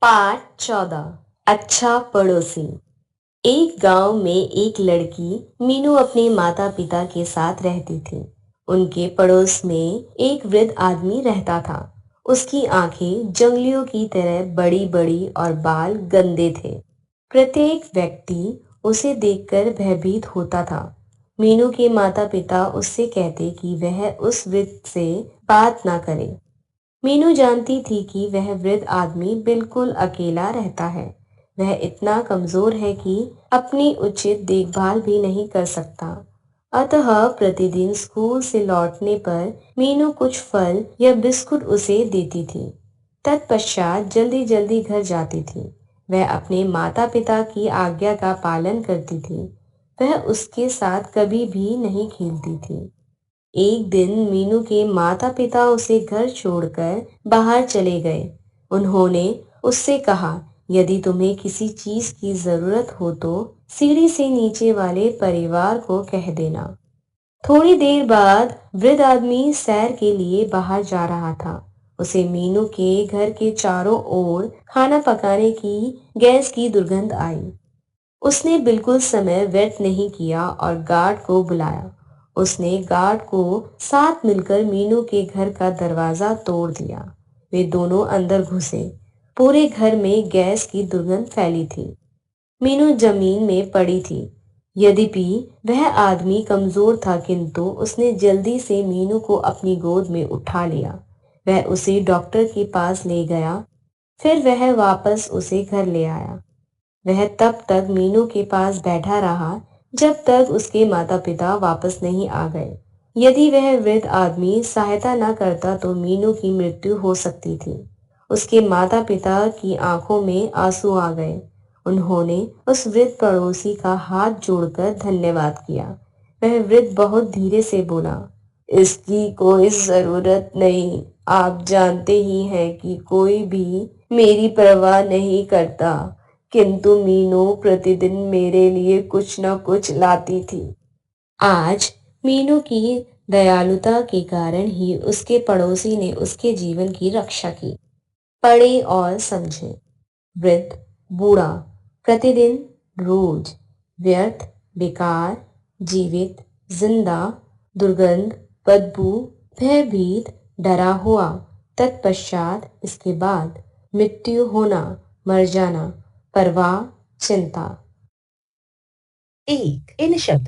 पाठ 14। अच्छा पड़ोसी। एक गांव में एक लड़की मीनू अपने माता पिता के साथ रहती थी। उनके पड़ोस में एक वृद्ध आदमी रहता था। उसकी आंखें जंगलियों की तरह बड़ी बड़ी और बाल गंदे थे। प्रत्येक व्यक्ति उसे देखकर भयभीत होता था। मीनू के माता पिता उससे कहते कि वह उस वृद्ध से बात ना करे। मीनू जानती थी कि वह वृद्ध आदमी बिल्कुल अकेला रहता है। वह इतना कमजोर है कि अपनी उचित देखभाल भी नहीं कर सकता। अतः प्रतिदिन स्कूल से लौटने पर मीनू कुछ फल या बिस्कुट उसे देती थी। तत्पश्चात जल्दी जल्दी घर जाती थी। वह अपने माता पिता की आज्ञा का पालन करती थी। वह उसके साथ कभी भी नहीं खेलती थी। एक दिन मीनू के माता पिता उसे घर छोड़कर बाहर चले गए। उन्होंने उससे कहा, यदि तुम्हें किसी चीज की जरूरत हो तो सीढ़ी से नीचे वाले परिवार को कह देना। थोड़ी देर बाद वृद्ध आदमी सैर के लिए बाहर जा रहा था। उसे मीनू के घर के चारों ओर खाना पकाने की गैस की दुर्गंध आई। उसने बिल्कुल समय व्यर्थ नहीं किया और गार्ड को बुलाया। उसने गार्ड को साथ मिलकर मीनू के घर का दरवाजा तोड़ दिया। वे दोनों अंदर घुसे। पूरे घर में गैस की दुर्गंध फैली थी। मीनू जमीन में पड़ी थी। यद्यपि वह आदमी कमजोर था, किंतु उसने जल्दी से मीनू को अपनी गोद में उठा लिया। वह उसे डॉक्टर के पास ले गया। फिर वह वापस उसे घर ले आया। वह तब तक मीनू के पास बैठा रहा जब तक उसके माता पिता वापस नहीं आ गए। यदि वह वृद्ध आदमी सहायता न करता तो मीनू की मृत्यु हो सकती थी। उसके माता पिता की आंखों में आंसू आ गए। उन्होंने उस वृद्ध पड़ोसी का हाथ जोड़कर धन्यवाद किया। वह वृद्ध बहुत धीरे से बोला, इसकी कोई जरूरत नहीं। आप जानते ही हैं कि कोई भी मेरी परवाह नहीं करता, किंतु मीनू प्रतिदिन मेरे लिए कुछ न कुछ लाती थी। आज मीनू की दयालुता के कारण ही उसके पड़ोसी ने उसके जीवन की रक्षा की। पढ़े और समझे। वृद्ध, बूढ़ा, प्रतिदिन, रोज, व्यर्थ, बेकार, जीवित, जिंदा, दुर्गंध, बदबू, भयभीत, डरा हुआ, तत्पश्चात इसके बाद मृत्यु होना, मर जाना, परवाह, चिंता। एक इन शब्दों